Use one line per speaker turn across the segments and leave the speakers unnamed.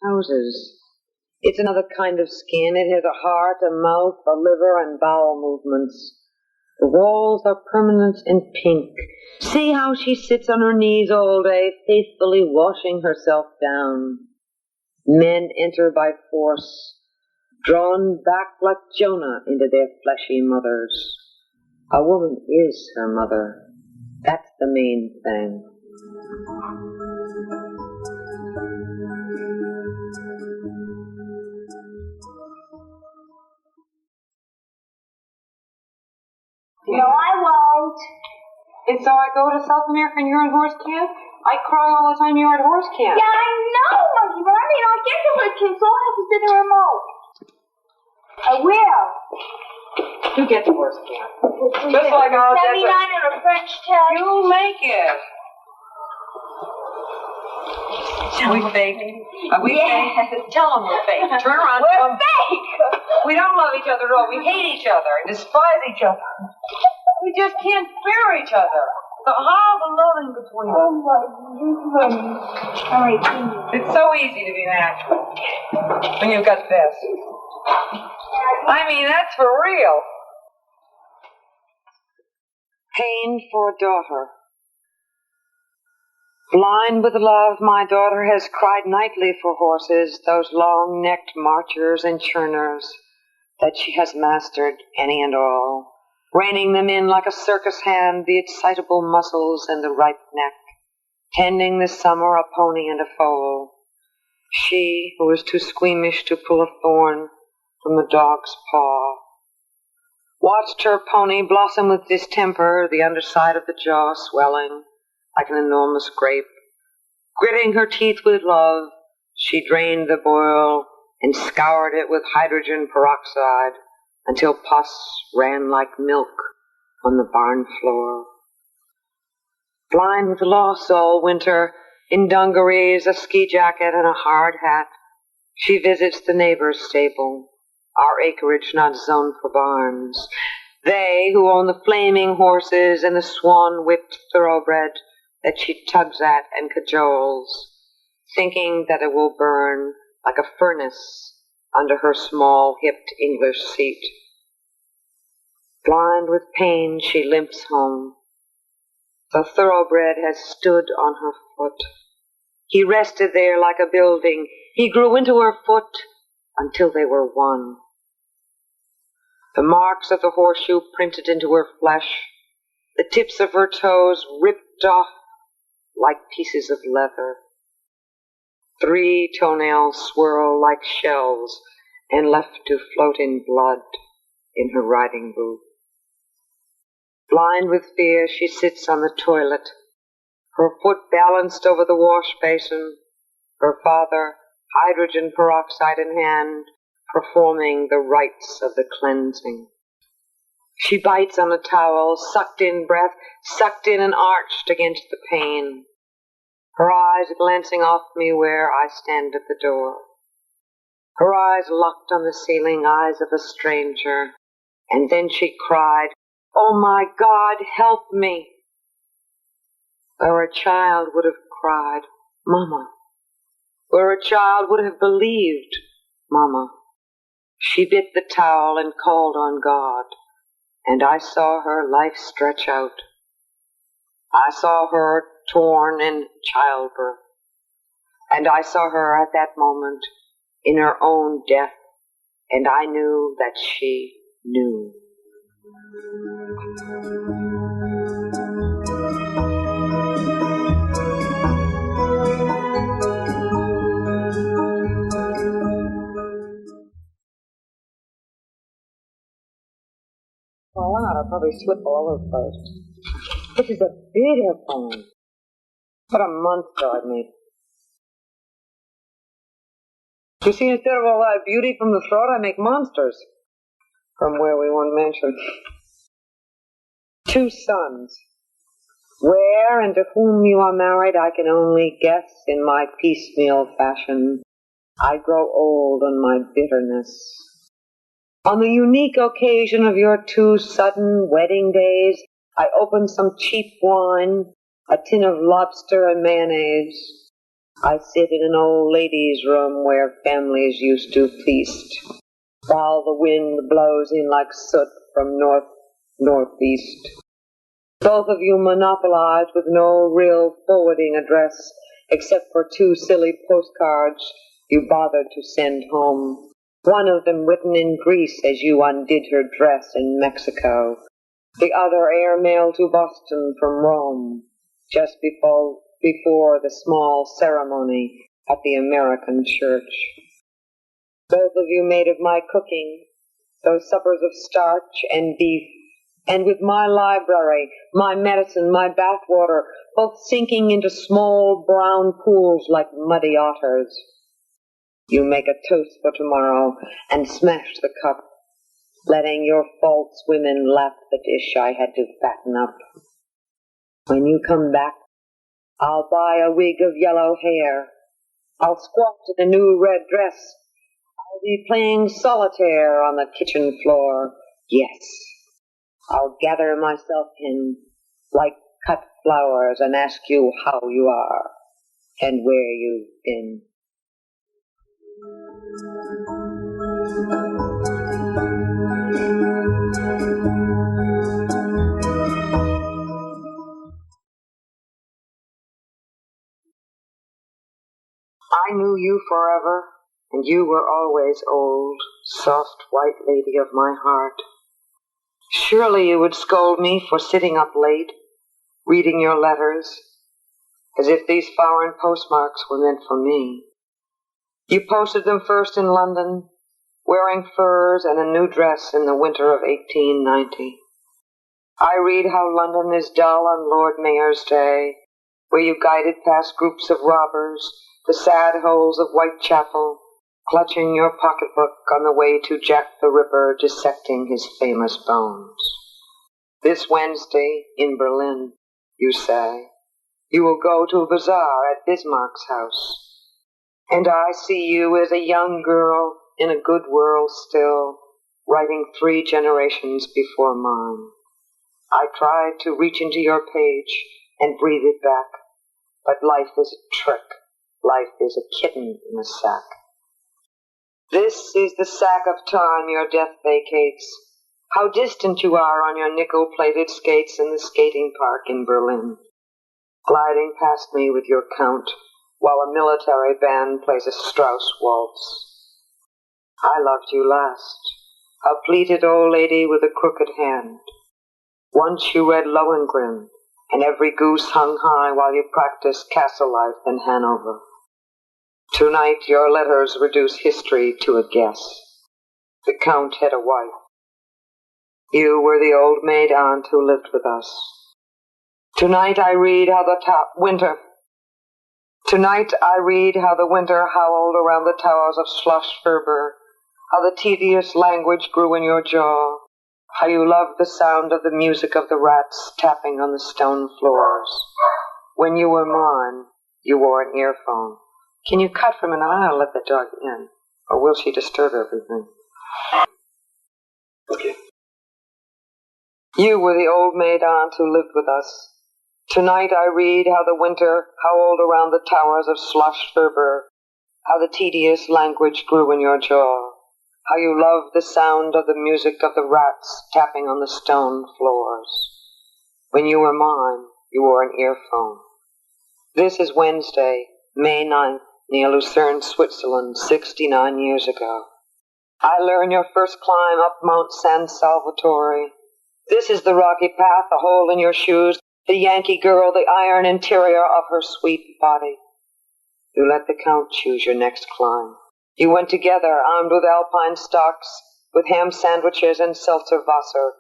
houses. It's another kind of skin. It has a heart, a mouth, a liver, and bowel movements. The walls are permanent and pink. See how she sits on her knees all day, faithfully washing herself down. Men enter by force, drawn back like Jonah into their fleshy mothers. A woman is her mother. That's the main thing.
No, I won't.
And so I go to South America and you're in horse camp? I cry all the time you're at horse camp.
Yeah, I know, Monkey, but I mean, I'll get to live camp, so I'll have to sit in a remote. I will.
You get to horse camp. Just like our
79 in a French test.
You'll make it. Are we fake? Are we fake? Tell them we're fake. Turn around.
We're fake.
We don't love each other at all. We hate each other and despise each other. We just can't bear each other. So how the loving between us?
Oh, my goodness. All right, please.
It's so easy to be natural when you've got this. I mean, that's for real. Pain for a daughter. Blind with love, my daughter has cried nightly for horses, those long-necked marchers and churners that she has mastered any and all, reining them in like a circus hand, the excitable muscles and the ripe neck, tending this summer a pony and a foal. She, who is too squeamish to pull a thorn from the dog's paw, watched her pony blossom with distemper, the underside of the jaw swelling like an enormous grape. Gritting her teeth with love, she drained the boil and scoured it with hydrogen peroxide until pus ran like milk on the barn floor. Blind with loss all winter, in dungarees, a ski jacket, and a hard hat, she visits the neighbor's stable, our acreage not zoned for barns. They who own the flaming horses and the swan-whipped thoroughbred that she tugs at and cajoles, thinking that it will burn like a furnace under her small-hipped English seat. Blind with pain, she limps home. The thoroughbred has stood on her foot. He rested there like a building. He grew into her foot until they were one. The marks of the horseshoe printed into her flesh, the tips of her toes ripped off like pieces of leather. 3 toenails swirl like shells and left to float in blood in her riding boot. Blind with fear, she sits on the toilet, her foot balanced over the wash basin, her father, hydrogen peroxide in hand, performing the rites of the cleansing. She bites on a towel, sucked in breath, sucked in and arched against the pain, her eyes glancing off me where I stand at the door. Her eyes locked on the ceiling, eyes of a stranger, and then she cried, "Oh my God, help me!" Where a child would have cried, "Mama," where a child would have believed, "Mama," she bit the towel and called on God, and I saw her life stretch out. I saw her torn in childbirth, and I saw her at that moment in her own death, and I knew that she knew. Well, I'll probably slip all over the place. This is a bitter poem. What a monster I've made. You see, instead of all that beauty from the throat, I make monsters. From where we won't mention. 2 sons. Where and to whom you are married, I can only guess in my piecemeal fashion. I grow old on my bitterness. On the unique occasion of your 2 sudden wedding days, I opened some cheap wine, a tin of lobster and mayonnaise. I sit in an old lady's room where families used to feast, while the wind blows in like soot from northeast. Both of you monopolize with no real forwarding address, except for 2 silly postcards you bothered to send home. One of them written in Greece as you undid her dress in Mexico. The other airmailed to Boston from Rome, just before the small ceremony at the American church. Both of you made of my cooking, those suppers of starch and beef, and with my library, my medicine, my bathwater, both sinking into small brown pools like muddy otters. You make a toast for tomorrow and smash the cup, letting your false women lap the dish I had to fatten up. When you come back, I'll buy a wig of yellow hair. I'll squat in a new red dress. I'll be playing solitaire on the kitchen floor. Yes, I'll gather myself in like cut flowers and ask you how you are and where you've been. I knew you forever, and you were always old, soft white lady of my heart. Surely you would scold me for sitting up late, reading your letters, as if these foreign postmarks were meant for me. You posted them first in London, wearing furs and a new dress in the winter of 1890. I read how London is dull on Lord Mayor's Day, where you guided past groups of robbers, the sad holes of Whitechapel, clutching your pocketbook on the way to Jack the Ripper dissecting his famous bones. This Wednesday in Berlin, you say, you will go to a bazaar at Bismarck's house. And I see you as a young girl in a good world still, writing 3 generations before mine. I tried to reach into your page and breathe it back, but life is a trick. Life is a kitten in a sack. This is the sack of time your death vacates. How distant you are on your nickel-plated skates in the skating park in Berlin, gliding past me with your count while a military band plays a Strauss waltz. I loved you last, a pleated old lady with a crooked hand. Once you read Lohengrin, and every goose hung high while you practiced castle life in Hanover. Tonight your letters reduce history to a guess. The Count had a wife. You were the old maid aunt who lived with us. Tonight I read how the winter howled around the towers of Schloss-Furber, how the tedious language grew in your jaw, how you loved the sound of the music of the rats tapping on the stone floors. When you were mine, you wore an earphone. Can you cut for a minute? I'll let the dog in, or will she disturb everything? Okay. You were the old maid aunt who lived with us. Tonight I read how the winter howled around the towers of Schloss-Furber, how the tedious language grew in your jaw, how you loved the sound of the music of the rats tapping on the stone floors. When you were mine, you wore an earphone. This is Wednesday, May 9th, near Lucerne, Switzerland, 69 years ago. I learned your first climb up Mount San Salvatore. This is the rocky path, the hole in your shoes, the Yankee girl, the iron interior of her sweet body. You let the Count choose your next climb. You went together, armed with alpine stocks, with ham sandwiches and seltzer Wasser.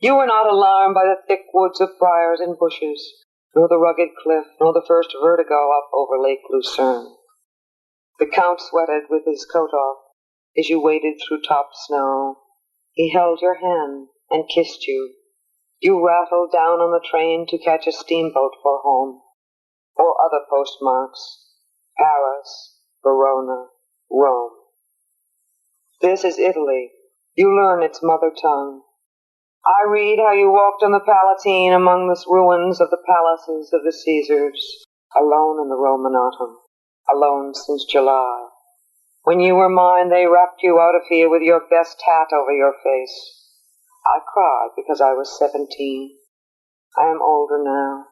You were not alarmed by the thick woods of briars and bushes, nor the rugged cliff, nor the first vertigo up over Lake Lucerne. The Count sweated with his coat off as you waded through top snow. He held your hand and kissed you. You rattled down on the train to catch a steamboat for home, or other postmarks, Paris, Verona, Rome. This is Italy. You learn its mother tongue. I read how you walked on the Palatine among the ruins of the palaces of the Caesars, alone in the Roman autumn. alone since July. When you were mine, they wrapped you out of here with your best hat over your face. I cried because I was 17. I am older now.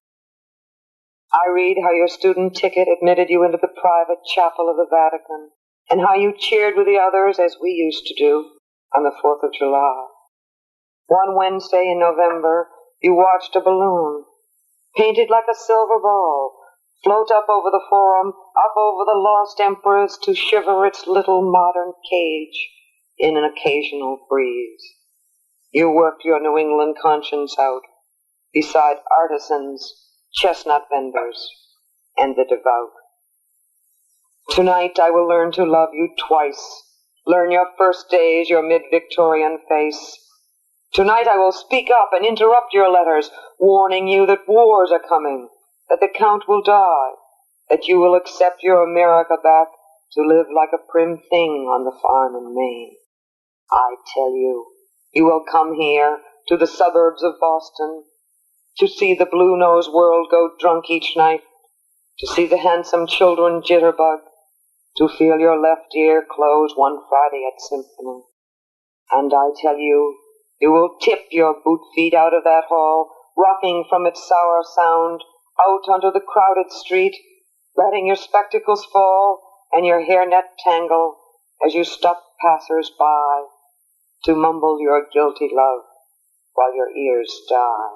I read how your student ticket admitted you into the private chapel of the Vatican, and how you cheered with the others as we used to do on the 4th of July. One Wednesday in November, you watched a balloon, painted like a silver ball, float up over the Forum, up over the lost emperors to shiver its little modern cage in an occasional breeze. You worked your New England conscience out beside artisans, chestnut vendors, and the devout. Tonight I will learn to love you twice, learn your first days, your mid-Victorian face. Tonight I will speak up and interrupt your letters, warning you that wars are coming, that the Count will die, that you will accept your America back to live like a prim thing on the farm in Maine. I tell you, you will come here to the suburbs of Boston to see the blue-nosed world go drunk each night, to see the handsome children jitterbug, to feel your left ear close one Friday at symphony. And I tell you, you will tip your boot feet out of that hall, rocking from its sour sound, out onto the crowded street, letting your spectacles fall and your hairnet tangle as you stop passers-by to mumble your guilty love while your ears die.